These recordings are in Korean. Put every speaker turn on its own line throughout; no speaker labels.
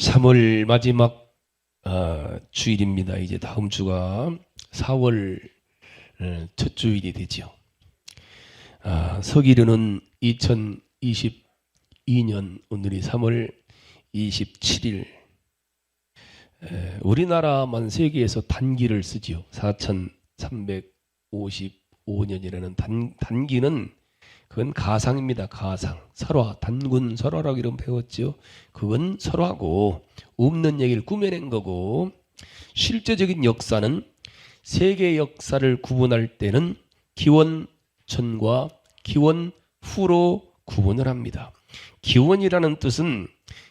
3월 마지막 주일입니다. 이제 다음 주가 4월 첫 주일이 되죠. 서기료는 2022년 오늘이 3월 27일. 우리나라만 세계에서 단기를 쓰지요. 4355년이라는 단기는 그건 가상입니다. 가상. 설화, 단군 설화라고 이런 배웠죠. 그건 설화고 없는 얘기를 꾸며낸 거고, 실제적인 역사는 세계 역사를 구분할 때는 기원전과 기원후로 구분을 합니다. 기원이라는 뜻은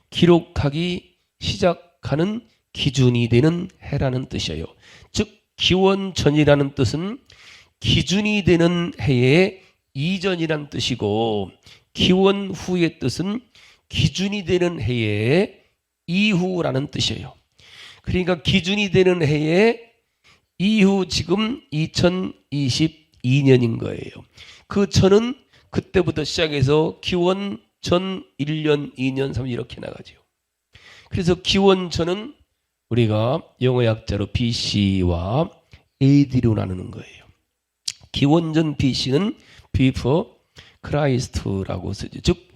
기록하기 시작하는 기준이 되는 해라는 뜻이에요. 즉 기원전이라는 뜻은 기준이 되는 해의 이전이란 뜻이고, 기원 후의 뜻은 기준이 되는 해의 이후라는 뜻이에요. 그러니까 기준이 되는 해의 이후 지금 2022년인 거예요. 그 전은 그때부터 시작해서 기원 전 1년, 2년, 3년 이렇게 나가죠. 그래서 기원 전은 우리가 영어 약자로 BC와 AD로 나누는 거예요. 기원전 BC는 Before Christ라고 쓰죠. 즉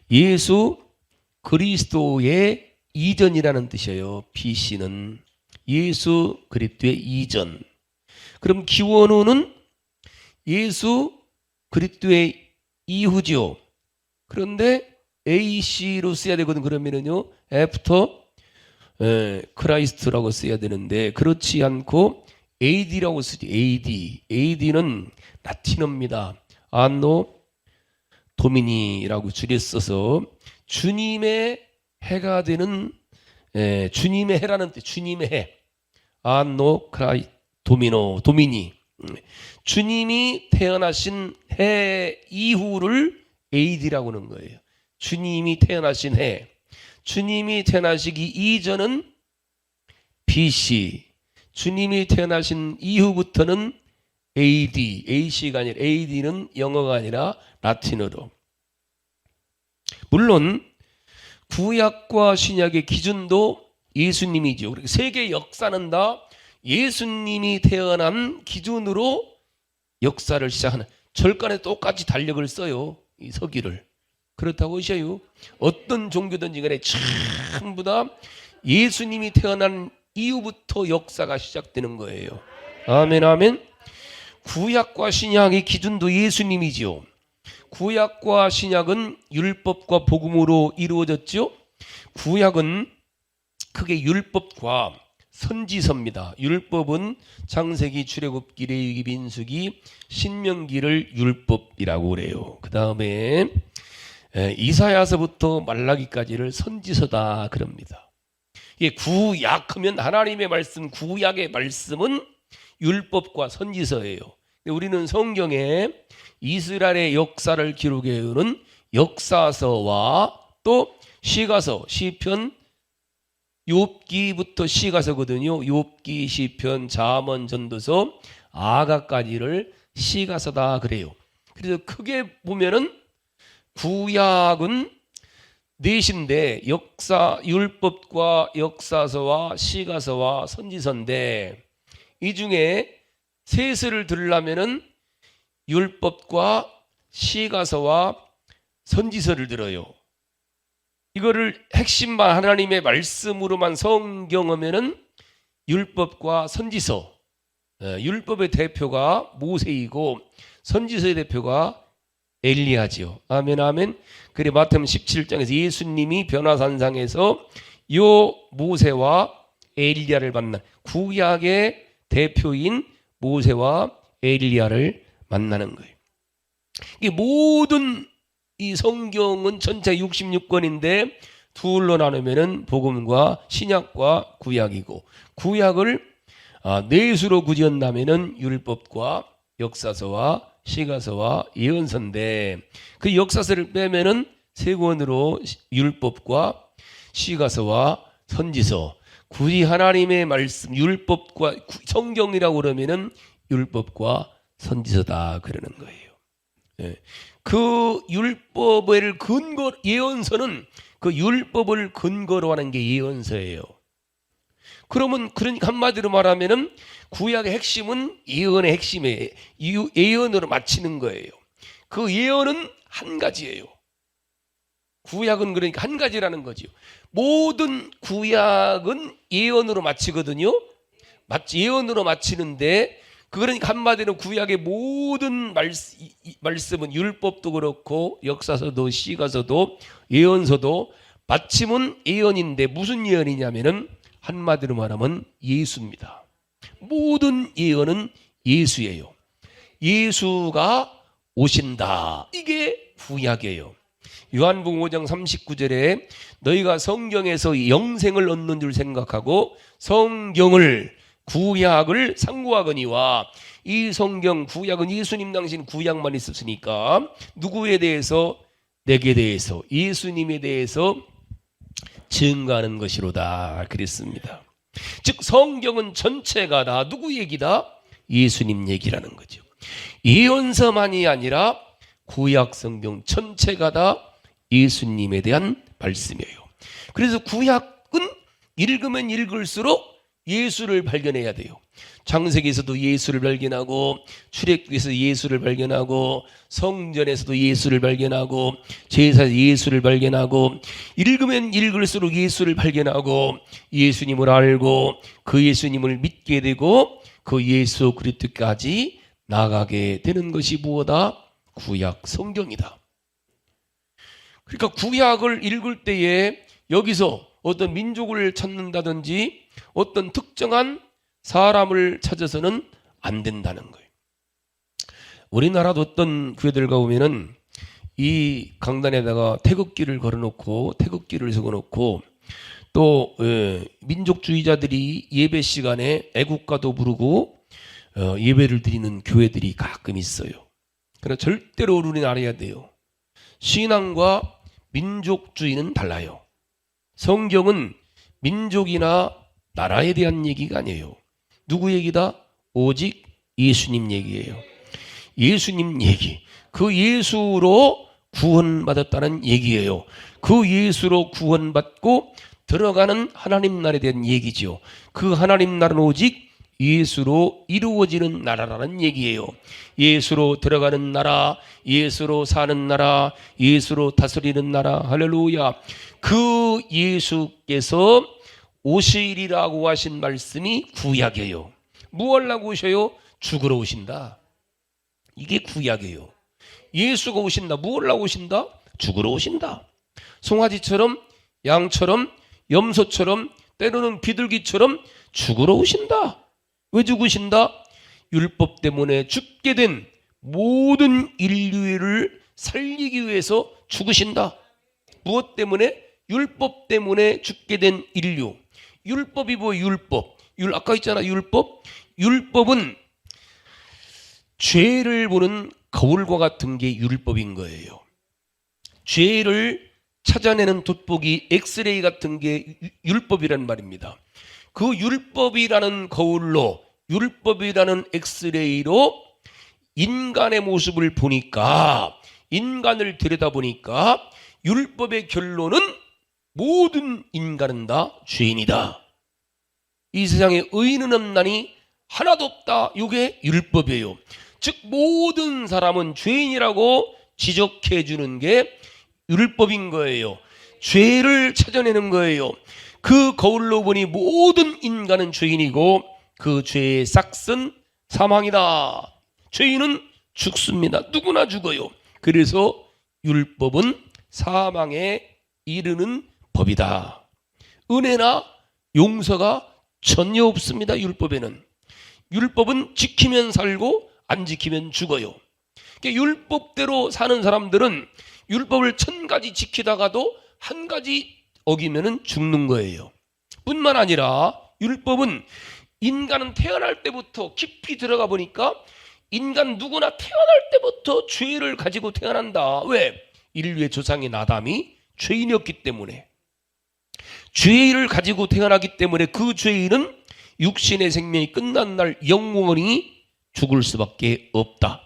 예수 그리스도의 이전이라는 뜻이에요. BC는 예수 그리스도의 이전. 그럼 기원후는 예수 그리스도의 이후죠. 그런데 AC로 써야 되거든. 그러면은요 After Christ라고 써야 되는데 그렇지 않고 AD라고 쓰지. AD는 라틴어입니다. 안노 도미니라고 줄여 써서 주님의 해가 되는, 주님의 해라는 뜻. 주님의 해. 안노 크라이 도미니. 주님이 태어나신 해 이후를 AD라고 하는 거예요. 주님이 태어나신 해. 주님이 태어나시기 이전은 BC. 주님이 태어나신 이후부터는 AD, AC가 아니라 AD는 영어가 아니라 라틴어로. 물론 구약과 신약의 기준도 예수님이죠. 세계 역사는 다 예수님이 태어난 기준으로 역사를 시작하는, 절간에 똑같이 달력을 써요. 이 서기를. 그렇다고 하셔요. 어떤 종교든지 간에 전부 다 예수님이 태어난 이후부터 역사가 시작되는 거예요. 아멘 아멘. 구약과 신약의 기준도 예수님이지요. 구약과 신약은 율법과 복음으로 이루어졌죠. 구약은 크게 율법과 선지서입니다. 율법은 창세기, 출애굽기, 레위기, 민수기, 신명기를 율법이라고 그래요. 그 다음에 이사야서부터 말라기까지를 선지서다 그럽니다. 이게 구약하면 하나님의 말씀, 구약의 말씀은 율법과 선지서예요. 우리는 성경에 이스라엘의 역사를 기록해오는 역사서와 또 시가서, 시편, 욥기부터 시가서거든요. 욥기, 시편, 잠언, 전도서, 아가까지를 시가서다 그래요. 그래서 크게 보면은 구약은 넷인데 율법과 역사서와 시가서와 선지서인데, 이 중에 셋을 들으려면은 율법과 시가서와 선지서를 들어요. 이거를 핵심만 하나님의 말씀으로만 성경하면은 율법과 선지서. 율법의 대표가 모세이고 선지서의 대표가 엘리야지요. 아멘 아멘. 그래 마태복음 17장에서 예수님이 변화산상에서 요 모세와 엘리야를 만나, 구약의 대표인 모세와 엘리야를 만나는 거예요. 이 모든 이 성경은 전체 66권인데 둘로 나누면은 복음과 신약과 구약이고, 구약을 넷으로 구지었다면은 율법과 역사서와 시가서와 예언서인데, 그 역사서를 빼면은 세 권으로 율법과 시가서와 선지서. 굳이 하나님의 말씀, 율법과 성경이라고 그러면은 율법과 선지서다 그러는 거예요. 그 율법을 근거, 예언서는 그 율법을 근거로 하는 게 예언서예요. 그러면 그러니까 한마디로 말하면은 구약의 핵심은 예언의 핵심이에요. 예언으로 마치는 거예요. 그 예언은 한 가지예요. 구약은 그러니까 한 가지라는 거죠. 모든 구약은 예언으로 마치거든요. 예언으로 마치는데, 그러니까 한마디로 구약의 모든 말씀은 율법도 그렇고 역사서도 시가서도 예언서도 마침은 예언인데, 무슨 예언이냐면은 한마디로 말하면 예수입니다. 모든 예언은 예수예요. 예수가 오신다. 이게 구약이에요. 요한복음 5장 39절에 너희가 성경에서 영생을 얻는 줄 생각하고 성경을, 구약을 상고하거니와, 이 성경 구약은 예수님 당신 구약만 있었으니까 누구에 대해서? 내게 대해서, 예수님에 대해서 증거하는 것이로다 그랬습니다. 즉 성경은 전체가 다 누구 얘기다? 예수님 얘기라는 거죠. 예언서만이 아니라 구약 성경 전체가 다 예수님에 대한 말씀이에요. 그래서 구약은 읽으면 읽을수록 예수를 발견해야 돼요. 창세기에서도 예수를 발견하고, 출애굽기에서 예수를 발견하고, 성전에서도 예수를 발견하고, 제사에서 예수를 발견하고, 읽으면 읽을수록 예수를 발견하고, 예수님을 알고 그 예수님을 믿게 되고 그 예수 그리스도까지 나가게 되는 것이 무엇이다? 구약 성경이다. 그러니까 구약을 읽을 때에 여기서 어떤 민족을 찾는다든지 어떤 특정한 사람을 찾아서는 안 된다는 거예요. 우리나라도 어떤 교회들가 보면은 이 강단에다가 태극기를 걸어놓고, 태극기를 적어놓고, 또 민족주의자들이 예배 시간에 애국가도 부르고 예배를 드리는 교회들이 가끔 있어요. 그러나 절대로 우리는 알아야 돼요. 신앙과 민족주의는 달라요. 성경은 민족이나 나라에 대한 얘기가 아니에요. 누구 얘기다? 오직 예수님 얘기예요. 예수님 얘기. 그 예수로 구원받았다는 얘기예요. 그 예수로 구원받고 들어가는 하나님 나라에 대한 얘기죠. 그 하나님 나라는 오직 예수로 이루어지는 나라라는 얘기예요. 예수로 들어가는 나라, 예수로 사는 나라, 예수로 다스리는 나라. 할렐루야. 그 예수께서 오시리라고 하신 말씀이 구약이에요. 뭐 하려고 오셔요? 죽으러 오신다. 이게 구약이에요. 예수가 오신다. 뭐 하려고 오신다? 죽으러 오신다. 송아지처럼, 양처럼, 염소처럼, 때로는 비둘기처럼 죽으러 오신다. 왜 죽으신다? 율법 때문에 죽게 된 모든 인류를 살리기 위해서 죽으신다. 무엇 때문에? 율법 때문에 죽게 된 인류. 율법이 뭐예요? 율법. 아까 있잖아, 율법. 율법은 죄를 보는 거울과 같은 게 율법인 거예요. 죄를 찾아내는 돋보기, 엑스레이 같은 게 율법이란 말입니다. 그 율법이라는 거울로, 율법이라는 엑스레이로 인간의 모습을 보니까, 인간을 들여다보니까 율법의 결론은 모든 인간은 다 죄인이다. 이 세상에 의인은 없나니 하나도 없다. 이게 율법이에요. 즉 모든 사람은 죄인이라고 지적해 주는 게 율법인 거예요. 죄를 찾아내는 거예요. 그 거울로 보니 모든 인간은 죄인이고 그 죄의 싹은 사망이다. 죄인은 죽습니다. 누구나 죽어요. 그래서 율법은 사망에 이르는 법이다. 은혜나 용서가 전혀 없습니다. 율법에는. 율법은 지키면 살고 안 지키면 죽어요. 그러니까 율법대로 사는 사람들은 율법을 1000가지 지키다가도 한 가지 어기면은 죽는 거예요. 뿐만 아니라 율법은 인간은 태어날 때부터 깊이 들어가 보니까 인간 누구나 태어날 때부터 죄를 가지고 태어난다. 왜? 인류의 조상인 아담이 죄인이었기 때문에. 죄를 가지고 태어나기 때문에 그 죄인은 육신의 생명이 끝난 날 영원히 죽을 수밖에 없다.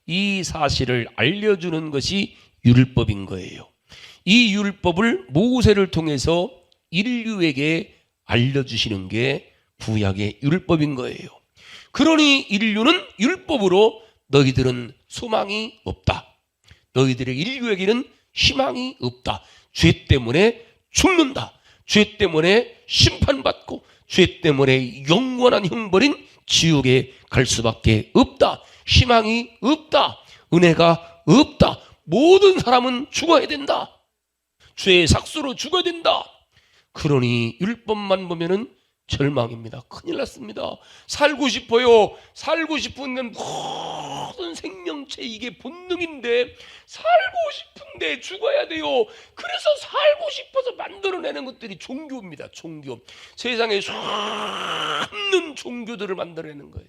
이 사실을 알려주는 것이 율법인 거예요. 이 율법을 모세를 통해서 인류에게 알려주시는 게 구약의 율법인 거예요. 그러니 인류는 율법으로 너희들은 소망이 없다. 너희들의 인류에게는 희망이 없다. 죄 때문에 죽는다. 죄 때문에 심판받고 죄 때문에 영원한 형벌인 지옥에 갈 수밖에 없다. 희망이 없다. 은혜가 없다. 모든 사람은 죽어야 된다. 죄의 삭수로 죽어야 된다. 그러니 율법만 보면은 절망입니다. 큰일 났습니다. 살고 싶어요. 살고 싶은 건 모든 생명체 이게 본능인데 살고 싶은데 죽어야 돼요. 그래서 살고 싶어서 만들어내는 것들이 종교입니다. 종교. 세상에 수없는 종교들을 만들어내는 거예요.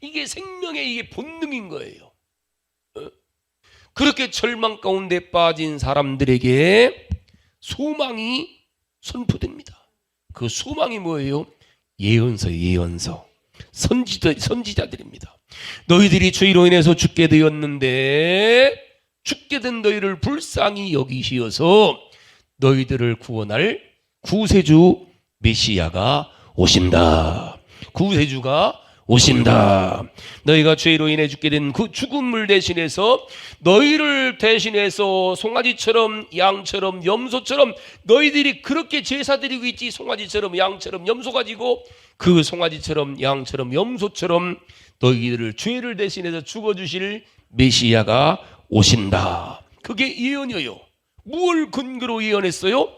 이게 생명의 이게 본능인 거예요. 그렇게 절망 가운데 빠진 사람들에게 소망이 선포됩니다. 그 소망이 뭐예요? 예언서. 선지자들입니다. 너희들이 죄로 인해서 죽게 되었는데 죽게 된 너희를 불쌍히 여기시어서 너희들을 구원할 구세주 메시아가 오신다. 구세주가 오신다. 너희가 죄로 인해 죽게 된 그 죽음을 대신해서 너희를 대신해서 송아지처럼 양처럼 염소처럼 너희들이 그렇게 제사 드리고 있지. 송아지처럼 양처럼 염소 가지고 그 송아지처럼 양처럼 염소처럼 너희들을 죄를 대신해서 죽어주실 메시아가 오신다. 그게 예언이에요. 무엇을 근거로 예언했어요?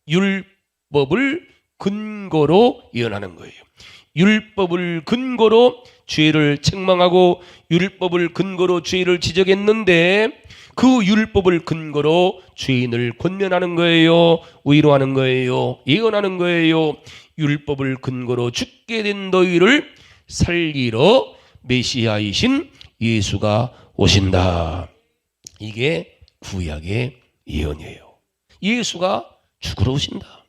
율법을 근거로 예언하는 거예요. 율법을 근거로 죄를 책망하고 율법을 근거로 죄를 지적했는데 그 율법을 근거로 죄인을 권면하는 거예요. 위로하는 거예요. 예언하는 거예요. 율법을 근거로 죽게 된 너희를 살리러 메시아이신 예수가 오신다. 이게 구약의 예언이에요. 예수가 죽으러 오신다.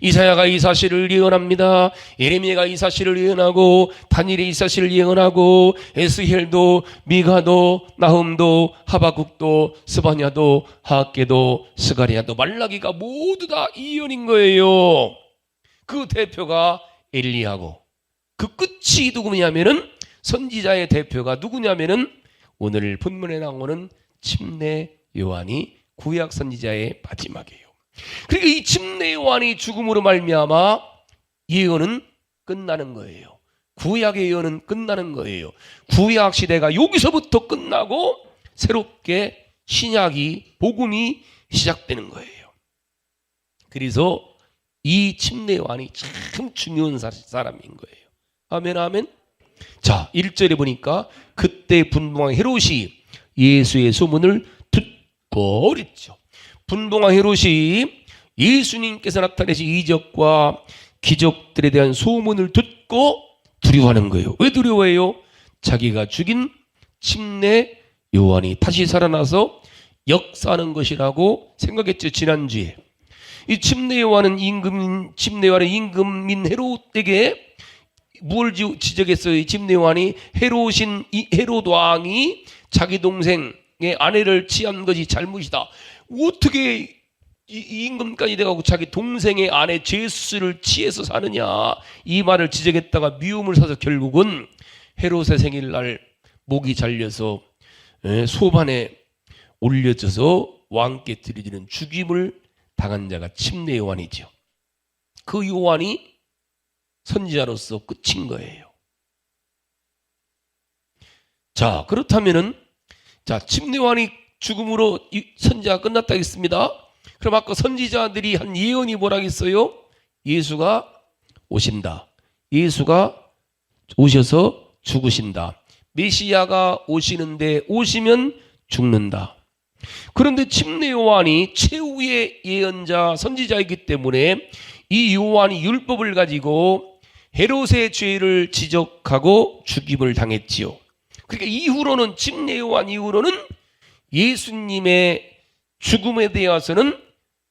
이사야가 이 사실을 예언합니다. 예레미야가 이 사실을 예언하고 다니엘이 이 사실을 예언하고 에스겔도 미가도 나훔도 하박국도 스바냐도 하악계도 스가랴도 말라기가 모두 다 예언인 거예요. 그 대표가 엘리야고 그 끝이 누구냐면은 선지자의 대표가 누구냐면은 오늘 본문에 나오는 침례 요한이 구약 선지자의 마지막이에요. 그러니까 이 침례 요한이 죽음으로 말미암아 예언은 끝나는 거예요. 구약의 예언은 끝나는 거예요. 구약 시대가 여기서부터 끝나고 새롭게 신약이 복음이 시작되는 거예요. 그래서 이 침례 요한이 참 중요한 사람인 거예요. 아멘 아멘. 자 1절에 보니까 그때 분봉왕 헤롯이 예수의 소문을 듣고 그랬죠. 분봉왕 헤롯이 예수님께서 나타내신 이적과 기적들에 대한 소문을 듣고 두려워하는 거예요. 왜 두려워해요? 자기가 죽인 침례 요한이 다시 살아나서 역사하는 것이라고 생각했죠. 지난주에 이 침례 요한은 임금민 헤롯에게 뭘 지적했어요? 이 침례 요한이 헤롯 왕이 자기 동생의 아내를 취한 것이 잘못이다. 어떻게 이 임금까지 돼가고 자기 동생의 아내 제수를 취해서 사느냐, 이 말을 지적했다가 미움을 사서 결국은 헤롯의 생일날 목이 잘려서 소반에 올려져서 왕께 드리는 죽임을 당한 자가 침례 요한이죠. 그 요한이 선지자로서 끝인 거예요. 자, 그렇다면은 침례 요한이 죽음으로 선지자가 끝났다 했습니다. 그럼 아까 선지자들이 한 예언이 뭐라고 했어요? 예수가 오신다. 예수가 오셔서 죽으신다. 메시아가 오시는데 오시면 죽는다. 그런데 침례 요한이 최후의 예언자 선지자이기 때문에 이 요한이 율법을 가지고 헤롯의 죄를 지적하고 죽임을 당했지요. 그러니까 이후로는 침례 요한 이후로는 예수님의 죽음에 대해서는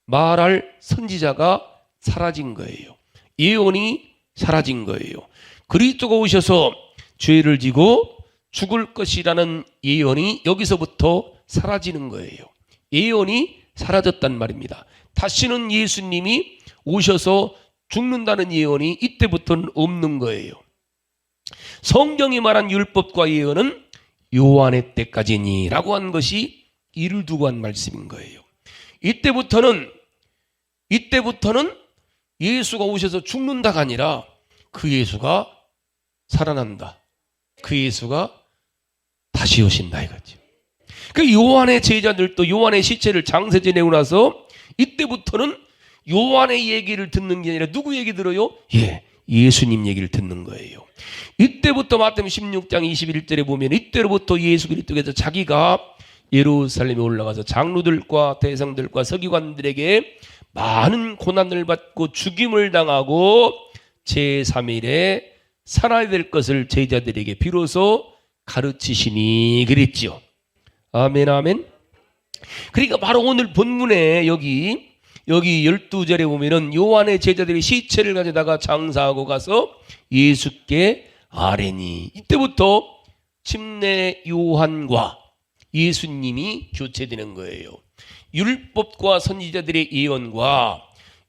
말할 선지자가 사라진 거예요. 예언이 사라진 거예요. 그리스도가 오셔서 죄를 지고 죽을 것이라는 예언이 여기서부터 사라지는 거예요. 예언이 사라졌단 말입니다. 다시는 예수님이 오셔서 죽는다는 예언이 이때부터는 없는 거예요. 성경이 말한 율법과 예언은 요한의 때까지니라고 한 것이 이를 두고 한 말씀인 거예요. 이때부터는 예수가 오셔서 죽는다가 아니라 그 예수가 살아난다. 그 예수가 다시 오신다 이거죠. 그 요한의 제자들도 요한의 시체를 장세 지내고 나서 이때부터는 요한의 얘기를 듣는 게 아니라 누구 얘기 들어요? 예수님 얘기를 듣는 거예요. 이때부터 마태복음 16장 21절에 보면 이때로부터 예수 그리스도께서 자기가 예루살렘에 올라가서 장로들과 대성들과 서기관들에게 많은 고난을 받고 죽임을 당하고 제3일에 살아야 될 것을 제자들에게 비로소 가르치시니 그랬죠. 아멘 아멘. 그러니까 바로 오늘 본문에 여기 12절에 보면은 요한의 제자들이 시체를 가져다가 장사하고 가서 예수께 아뢰니, 이때부터 침례 요한과 예수님이 교체되는 거예요. 율법과 선지자들의 예언과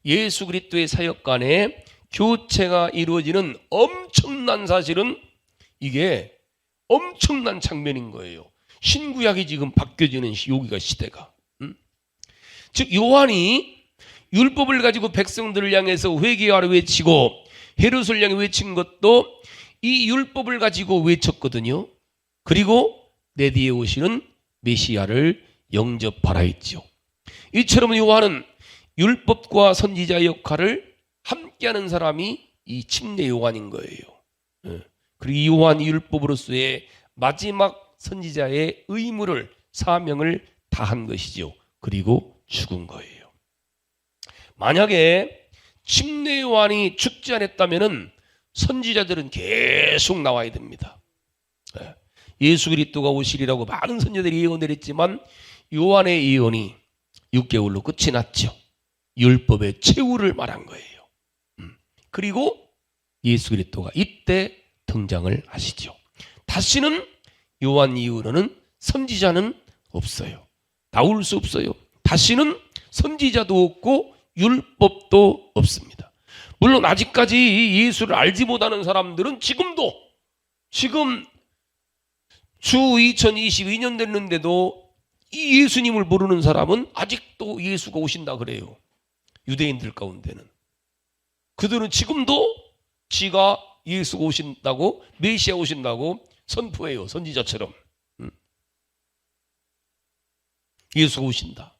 예수 그리스도의 사역 간에 교체가 이루어지는 엄청난, 사실은 이게 엄청난 장면인 거예요. 신구약이 지금 바뀌어지는 여기가 시대가. 즉 요한이 율법을 가지고 백성들을 향해서 회개하라 외치고 헤롯을 향해 외친 것도 이 율법을 가지고 외쳤거든요. 그리고 내 뒤에 오시는 메시아를 영접하라 했죠. 이처럼 요한은 율법과 선지자의 역할을 함께하는 사람이 이 침례 요한인 거예요. 그리고 이 요한 율법으로서의 마지막 선지자의 의무를, 사명을 다한 것이죠. 그리고 죽은 거예요. 만약에 침례 요한이 죽지 않았다면 선지자들은 계속 나와야 됩니다. 예수 그리스도가 오시리라고 많은 선지자들이 예언을 했지만 요한의 예언이 6개월로 끝이 났죠. 율법의 최후를 말한 거예요. 그리고 예수 그리스도가 이때 등장을 하시죠. 다시는 요한 이후로는 선지자는 없어요. 나올 수 없어요. 다시는 선지자도 없고 율법도 없습니다. 물론 아직까지 예수를 알지 못하는 사람들은 지금 주 2022년 됐는데도 이 예수님을 모르는 사람은 아직도 예수가 오신다 그래요. 유대인들 가운데는. 그들은 지금도 지가 예수가 오신다고, 메시아 오신다고 선포해요. 선지자처럼. 예수가 오신다.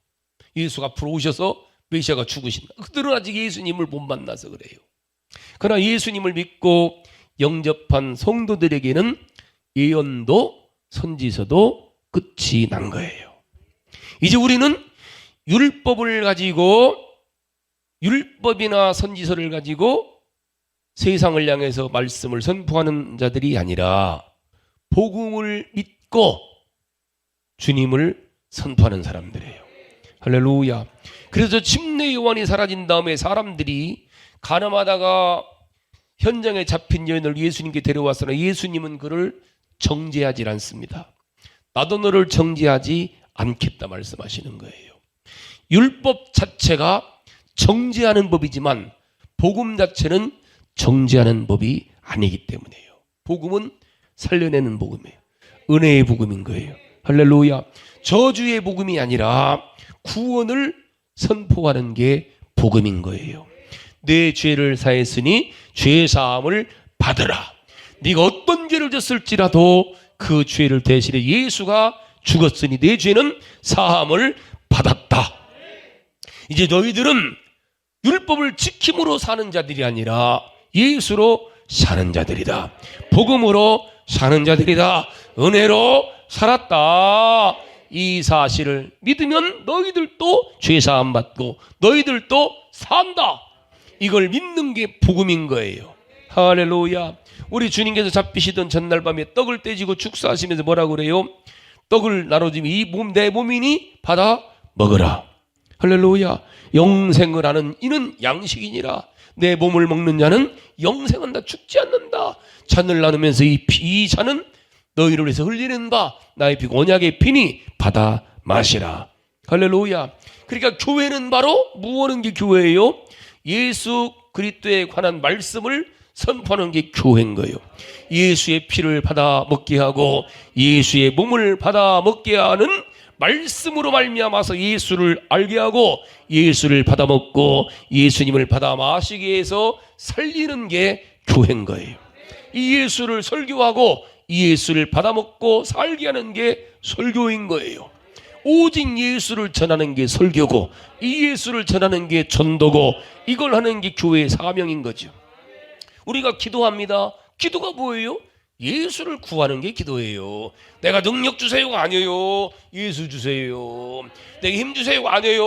예수가 앞으로 오셔서 메시아가 죽으신다. 그들은 아직 예수님을 못 만나서 그래요. 그러나 예수님을 믿고 영접한 성도들에게는 예언도 선지서도 끝이 난 거예요. 이제 우리는 율법을 가지고, 율법이나 선지서를 가지고 세상을 향해서 말씀을 선포하는 자들이 아니라 복음을 믿고 주님을 선포하는 사람들이에요. 할렐루야. 그래서 침례 요한이 사라진 다음에 사람들이 가늠하다가 현장에 잡힌 여인을 예수님께 데려왔으나 예수님은 그를 정죄하지 않습니다. 나도 너를 정죄하지 않겠다 말씀하시는 거예요. 율법 자체가 정죄하는 법이지만 복음 자체는 정죄하는 법이 아니기 때문이에요. 복음은 살려내는 복음이에요. 은혜의 복음인 거예요. 할렐루야. 저주의 복음이 아니라 구원을 선포하는 게 복음인 거예요. 내 죄를 사했으니 죄 사함을 받으라. 네가 어떤 죄를 졌을지라도 그 죄를 대신해 예수가 죽었으니 내 죄는 사함을 받았다. 이제 너희들은 율법을 지킴으로 사는 자들이 아니라 예수로 사는 자들이다. 복음으로 사는 자들이다. 은혜로 살았다. 이 사실을 믿으면 너희들도 죄사함 받고 너희들도 산다. 이걸 믿는 게 복음인 거예요. 할렐루야. 우리 주님께서 잡히시던 전날 밤에 떡을 떼지고 축사하시면서 뭐라고 그래요? 떡을 나눠주면 이 몸 내 몸이니 받아 먹으라. 할렐루야. 영생을 하는 이는 양식이니라. 내 몸을 먹는 자는 영생한다. 죽지 않는다. 잔을 나누면서 이 잔은 너희를 위해서 흘리는 바 나의 피 언약의 피니 받아 마시라. 할렐루야. 그러니까 교회는 바로 무엇인 게 교회예요? 예수 그리스도에 관한 말씀을 선포하는 게 교회인 거예요. 예수의 피를 받아 먹게 하고 예수의 몸을 받아 먹게 하는 말씀으로 말미암아서 예수를 알게 하고 예수를 받아 먹고 예수님을 받아 마시게 해서 살리는 게 교회인 거예요. 이 예수를 설교하고 이 예수를 받아 먹고 살게 하는 게 설교인 거예요. 오직 예수를 전하는 게 설교고 이 예수를 전하는 게 전도고 이걸 하는 게 교회의 사명인 거죠. 우리가 기도합니다. 기도가 뭐예요? 예수를 구하는 게 기도예요. 내가 능력 주세요가 아니에요. 예수 주세요. 내게 힘 주세요가 아니에요.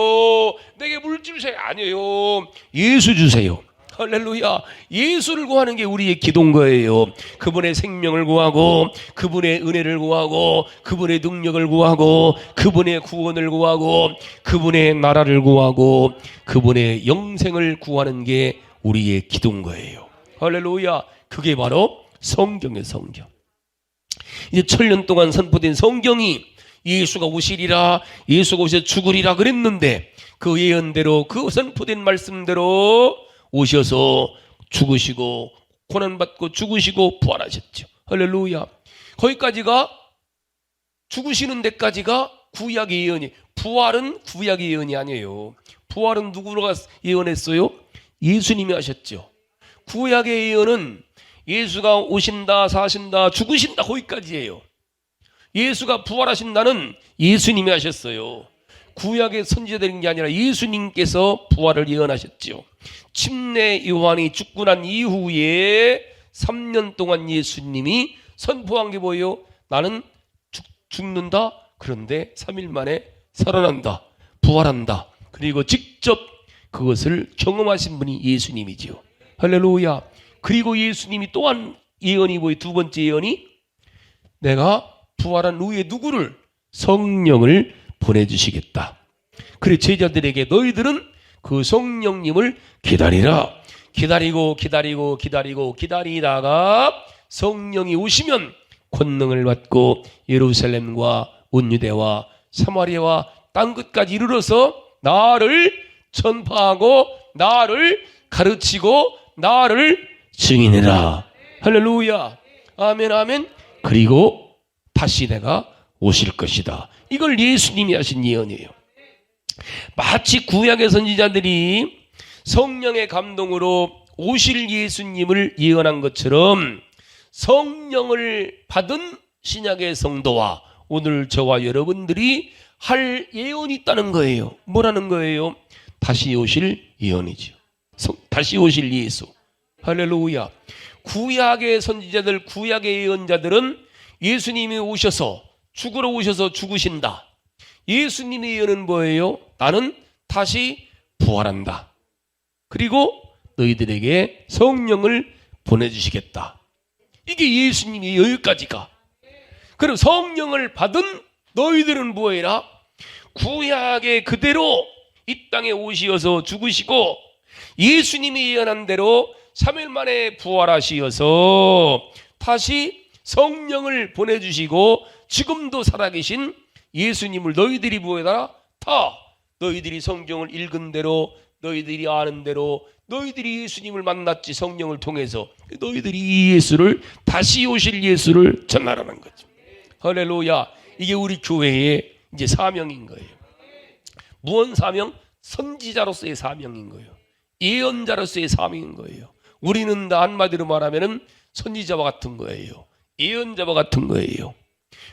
내게 물질 주세요 아니에요. 예수 주세요. 할렐루야. 예수를 구하는 게 우리의 기도인 거예요. 그분의 생명을 구하고 그분의 은혜를 구하고 그분의 능력을 구하고 그분의 구원을 구하고 그분의 나라를 구하고 그분의 영생을 구하는 게 우리의 기도인 거예요. 할렐루야. 그게 바로 성경의 성경. 이제 1000년 동안 선포된 성경이 예수가 오시리라, 예수가 오셔서 죽으리라 그랬는데 그 예언대로 그 선포된 말씀대로 오셔서 죽으시고 고난받고 죽으시고 부활하셨죠. 할렐루야. 거기까지가 죽으시는 데까지가 구약의 예언이, 부활은 구약의 예언이 아니에요. 부활은 누구가 예언했어요? 예수님이 하셨죠. 구약의 예언은 예수가 오신다, 사신다, 죽으신다 거기까지예요. 예수가 부활하신다는 예수님이 하셨어요. 구약의 선지자들인 게 아니라 예수님께서 부활을 예언하셨죠. 침례 요한이 죽고 난 이후에 3년 동안 예수님이 선포한 게 뭐예요? 나는 죽는다. 그런데 3일 만에 살아난다. 부활한다. 그리고 직접 그것을 경험하신 분이 예수님이지요. 할렐루야. 그리고 예수님이 또한 예언이 뭐예요? 두 번째 예언이 내가 부활한 후에 누구를? 성령을 보내주시겠다. 그래 제자들에게 너희들은 그 성령님을 기다리라. 기다리다가 성령이 오시면 권능을 받고 예루살렘과 온 유대와 사마리아와 땅끝까지 이르러서 나를 전파하고 나를 가르치고 나를 증인해라. 할렐루야. 아멘 아멘. 그리고 다시 내가 오실 것이다. 이걸 예수님이 하신 예언이에요. 마치 구약의 선지자들이 성령의 감동으로 오실 예수님을 예언한 것처럼 성령을 받은 신약의 성도와 오늘 저와 여러분들이 할 예언이 있다는 거예요. 뭐라는 거예요? 다시 오실 예언이죠. 다시 오실 예수. 할렐루야. 구약의 선지자들, 구약의 예언자들은 예수님이 오셔서 죽으러 오셔서 죽으신다. 예수님의 예언은 뭐예요? 나는 다시 부활한다. 그리고 너희들에게 성령을 보내주시겠다. 이게 예수님이 여기까지가. 그럼 성령을 받은 너희들은 뭐해라? 구약의 그대로 이 땅에 오시어서 죽으시고 예수님이 예언한 대로 3일 만에 부활하시어서 다시 성령을 보내주시고 지금도 살아계신 예수님을 너희들이 뭐해라? 다 너희들이 성경을 읽은 대로 너희들이 아는 대로 너희들이 예수님을 만났지 성령을 통해서 너희들이 이 예수를 다시 오실 예수를 전하라는 거죠. 할렐루야. 이게 우리 교회의 이제 사명인 거예요. 무언 사명? 선지자로서의 사명인 거예요. 예언자로서의 사명인 거예요. 우리는 다 한마디로 말하면은 선지자와 같은 거예요. 예언자와 같은 거예요.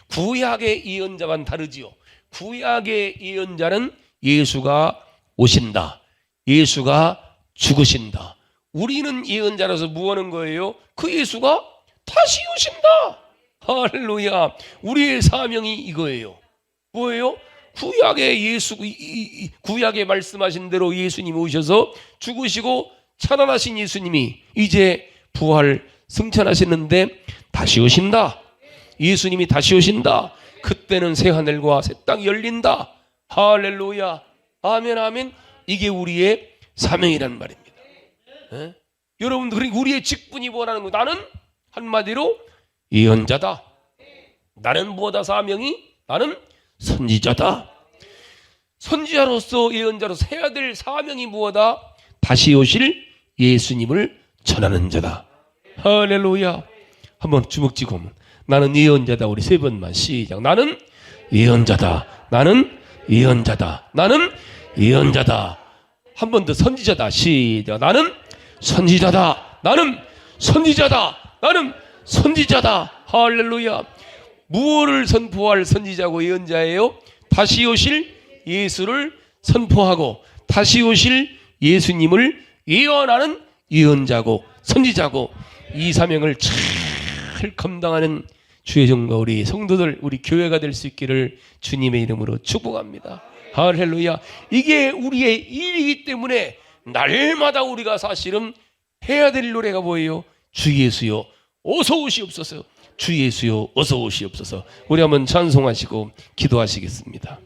구약의 예언자와는 다르지요. 구약의 예언자는 예수가 오신다. 예수가 죽으신다. 우리는 예언자라서 뭐 하는 거예요? 그 예수가 다시 오신다. 할렐루야. 우리의 사명이 이거예요. 뭐예요? 구약의 예수, 구약에 말씀하신 대로 예수님이 오셔서 죽으시고 찬란하신 예수님이 이제 부활 승천하시는데 다시 오신다. 예수님이 다시 오신다. 그때는 새 하늘과 새 땅이 열린다. 할렐루야. 아멘 아멘. 이게 우리의 사명이란 말입니다. 에? 여러분들, 그러니까 우리의 직분이 뭐라는 거? 나는 한마디로 예언자다. 나는 무엇다 사명이? 나는 선지자다. 선지자로서 예언자로서 해야 될 사명이 무엇다? 다시 오실 예수님을 전하는 자다. 할렐루야. 한번 주먹 쥐고 나는 예언자다. 우리 세 번만 시작. 나는 예언자다. 나는 예언자다. 나는 예언자다. 한 번 더 선지자다. 시작. 나는 선지자다. 나는 선지자다. 나는 선지자다. 할렐루야. 무엇을 선포할 선지자고 예언자예요? 다시 오실 예수를 선포하고 다시 오실 예수님을 예언하는 예언자고 선지자고 이 사명을 잘 감당하는 주의 종과 우리 성도들, 우리 교회가 될 수 있기를 주님의 이름으로 축복합니다. 할렐루야. 이게 우리의 일이기 때문에 날마다 우리가 사실은 해야 될 노래가 뭐예요? 주 예수여 어서 오시옵소서. 주 예수여 어서 오시옵소서. 우리 한번 찬송하시고 기도하시겠습니다.